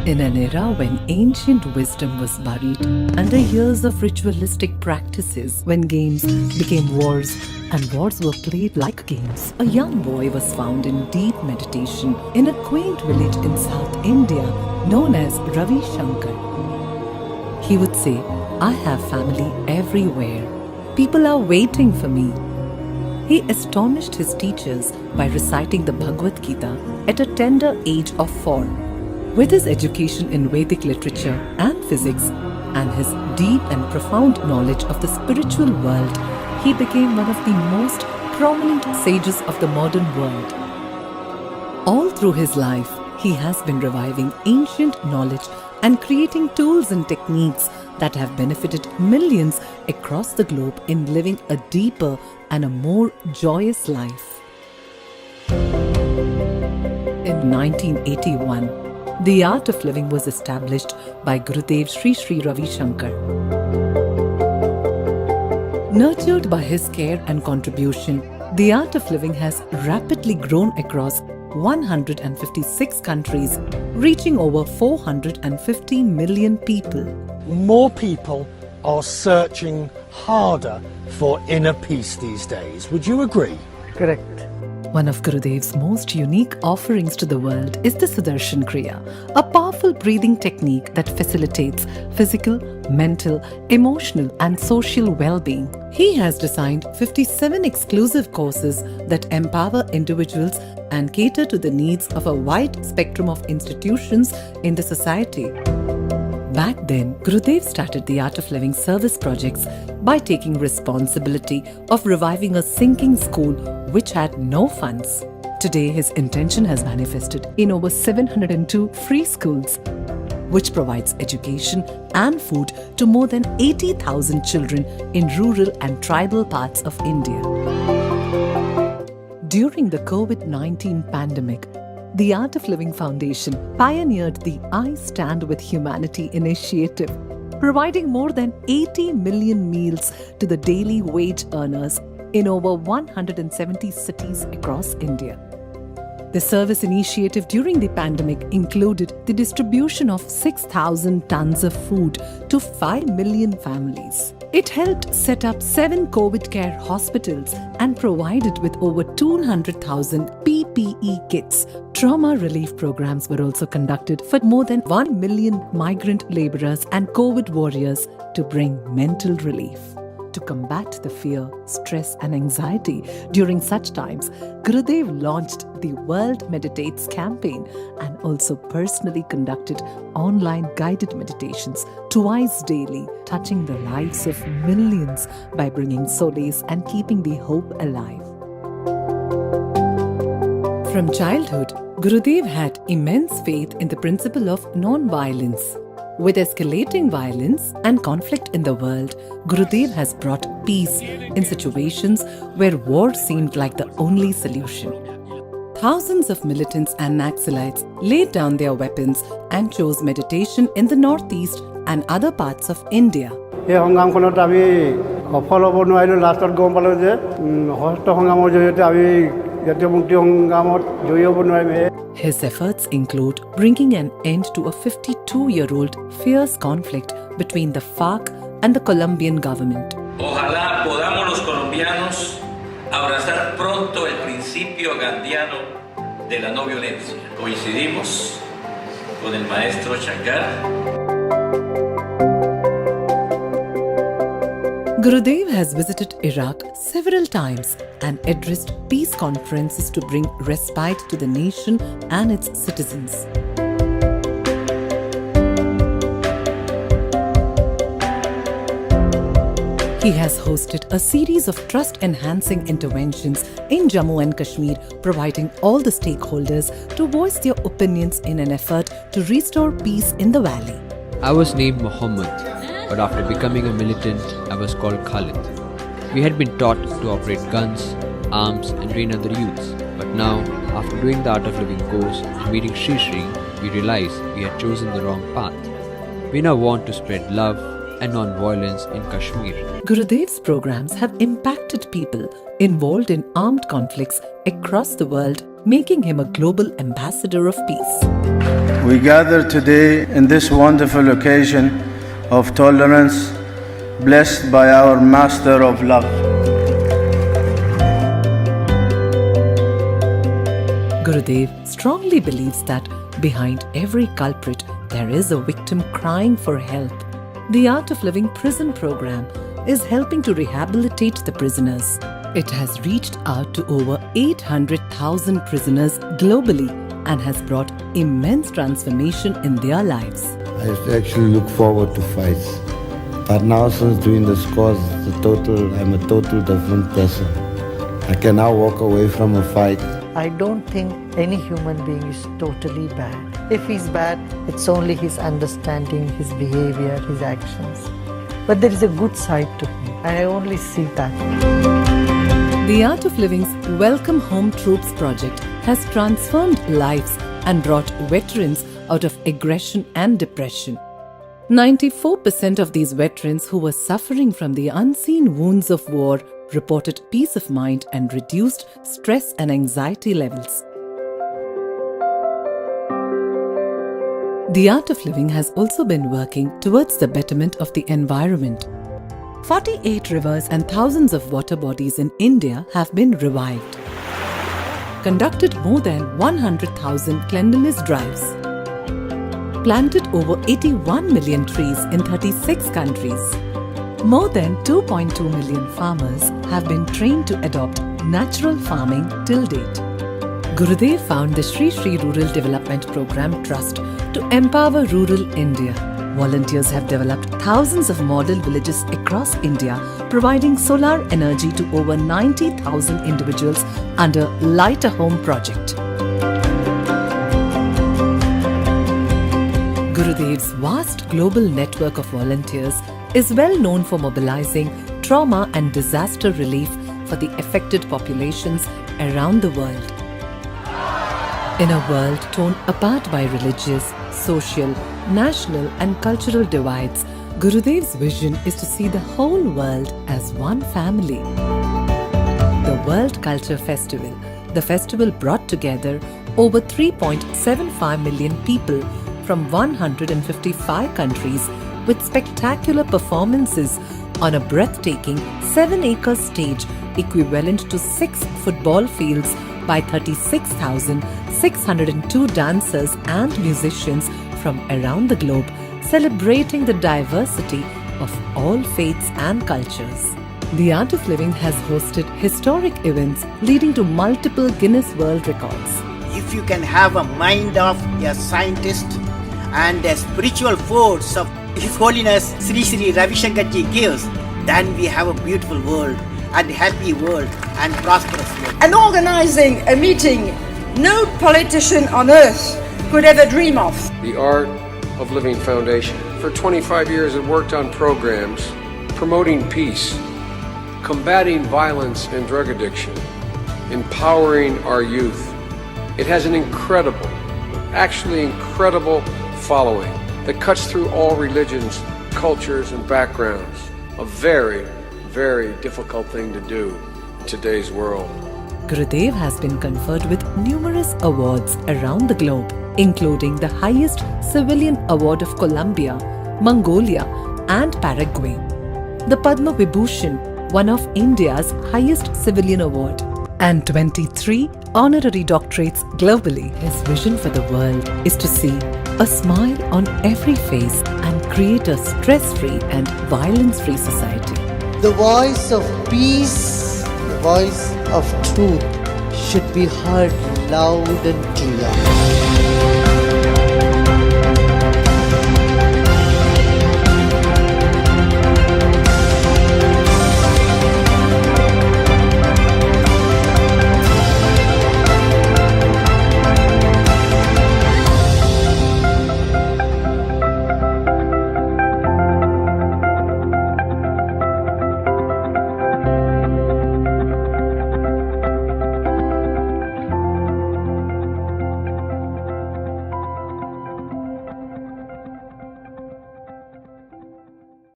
In an era when ancient wisdom was buried under years of ritualistic practices, when games became wars and wars were played like games, a young boy was found in deep meditation in a quaint village in South India known as Ravi Shankar. He would say, "I have family everywhere. People are waiting for me." He astonished his teachers by reciting the Bhagavad Gita at a tender age of 4. With his education in Vedic literature and physics and his deep and profound knowledge of the spiritual world, he became one of the most prominent sages of the modern world. All through his life, he has been reviving ancient knowledge and creating tools and techniques that have benefited millions across the globe in living a deeper and a more joyous life. In 1981, the art of living was established by Gurudev Sri Ravi Shankar. Nurtured by his care and contribution, the art of living has rapidly grown across 156 countries, reaching over 450 million people. More people are searching harder for inner peace these days. Would you agree? Correct. One of Gurudev's most unique offerings to the world is the Sudarshan Kriya, a powerful breathing technique that facilitates physical, mental, emotional, and social well-being. He has designed 57 exclusive courses that empower individuals and cater to the needs of a wide spectrum of institutions in the society. Back then, Gurudev started the Art of Living service projects by taking responsibility of reviving a sinking school which had no funds. Today, his intention has manifested in over 702 free schools, which provides education and food to more than 80,000 children in rural and tribal parts of India. During the COVID-19 pandemic, the Art of Living Foundation pioneered the I Stand With Humanity initiative, providing more than 80 million meals to the daily wage earners in over 170 cities across India. The service initiative during the pandemic included the distribution of 6,000 tons of food to 5 million families. It helped set up 7 COVID care hospitals and provided with over 200,000 PPE kits. Trauma relief programs were also conducted for more than 1 million migrant laborers and COVID warriors to bring mental relief. To combat the fear, stress, and anxiety during such times, Gurudev launched the World Meditates campaign and also personally conducted online guided meditations twice daily, touching the lives of millions by bringing solace and keeping the hope alive. From childhood, Gurudev had immense faith in the principle of non-violence. With escalating violence and conflict in the world, Gurudev has brought peace in situations where war seemed like the only solution. Thousands of militants and Naxalites laid down their weapons and chose meditation in the northeast and other parts of India. এই সংগ্ৰামখনত আমি সফল হ'ব নোৱাৰিলোঁ। লাষ্টত গম পালোঁ যে হস্ত সংগ্ৰামৰ জৰিয়তে আমি জাতীয় মুক্তি সংগ্ৰামত জয়ী হ'ব নোৱাৰিম। His efforts include bringing an end to a 52-year-old fierce conflict between the FARC and the Colombian government. Ojalá podamos los colombianos abrazar pronto el principio gandiano de la no violencia. Coincidimos con el maestro Shankar. Gurudev has visited Iraq several times and addressed peace conferences to bring respite to the nation and its citizens. He has hosted a series of trust-enhancing interventions in Jammu and Kashmir, providing all the stakeholders to voice their opinions in an effort to restore peace in the valley. I was named Muhammad, but after becoming a militant, I was called Khalid. We had been taught to operate guns, arms, and train other youths. But now, after doing the Art of Living course and meeting Sri, we realized we had chosen the wrong path. We now want to spread love and non-violence in Kashmir. Gurudev's programs have impacted people involved in armed conflicts across the world, making him a global ambassador of peace. we gather today in this wonderful occasion of tolerance, blessed by our Master of Love. Gurudev strongly believes that behind every culprit there is a victim crying for help. The Art of Living prison program is helping to rehabilitate the prisoners. It has reached out to over 800,000 prisoners globally and has brought immense transformation in their lives. I used to actually look forward to fights. But now since doing this course, I'm a total different person. I can now walk away from a fight. I don't think any human being is totally bad. If he's bad, it's only his understanding, his behavior, his actions. But there is a good side to him. I only see that. The Art of Living's Welcome Home Troops project has transformed lives and brought veterans out of aggression and depression. 94% of these veterans who were suffering from the unseen wounds of war reported peace of mind and reduced stress and anxiety levels. The Art of Living has also been working towards the betterment of the environment. 48 rivers and thousands of water bodies in India have been revived. Conducted more than 100,000 cleanliness drives. Planted over 81 million trees in 36 countries. More than 2.2 million farmers have been trained to adopt natural farming till date. Gurudev found the Shri Shri Rural Development Program Trust to empower rural India. Volunteers have developed thousands of model villages across India, providing solar energy to over 90,000 individuals under Light a Home project. Gurudev's vast global network of volunteers is well known for mobilizing trauma and disaster relief for the affected populations around the world. In a world torn apart by religious, social, national and cultural divides, Gurudev's vision is to see the whole world as one family. The World Culture Festival, the festival brought together over 3.75 million people from 155 countries with spectacular performances on a breathtaking 7-acre stage equivalent to 6 football fields by 36,602 dancers and musicians from around the globe, celebrating the diversity of all faiths and cultures. The Art of Living has hosted historic events leading to multiple Guinness World Records. If you can have a mind of a scientist and a spiritual force of His Holiness Sri Sri Ravi Shankar Ji gives, then we have a beautiful world and happy world and prosperous world. And organizing a meeting no politician on earth could ever dream of. The Art of Living Foundation. For 25 years it worked on programs promoting peace, combating violence and drug addiction, empowering our youth. It has an incredible following that cuts through all religions, cultures and backgrounds. A very, very difficult thing to do in today's world. Gurudev has been conferred with numerous awards around the globe, including the highest civilian award of Colombia, Mongolia and Paraguay, the Padma Vibhushan, one of India's highest civilian award, and 23 honorary doctorates globally. His vision for the world is to see a smile on every face and create a stress-free and violence-free society. The voice of peace, the voice of truth should be heard loud and clear.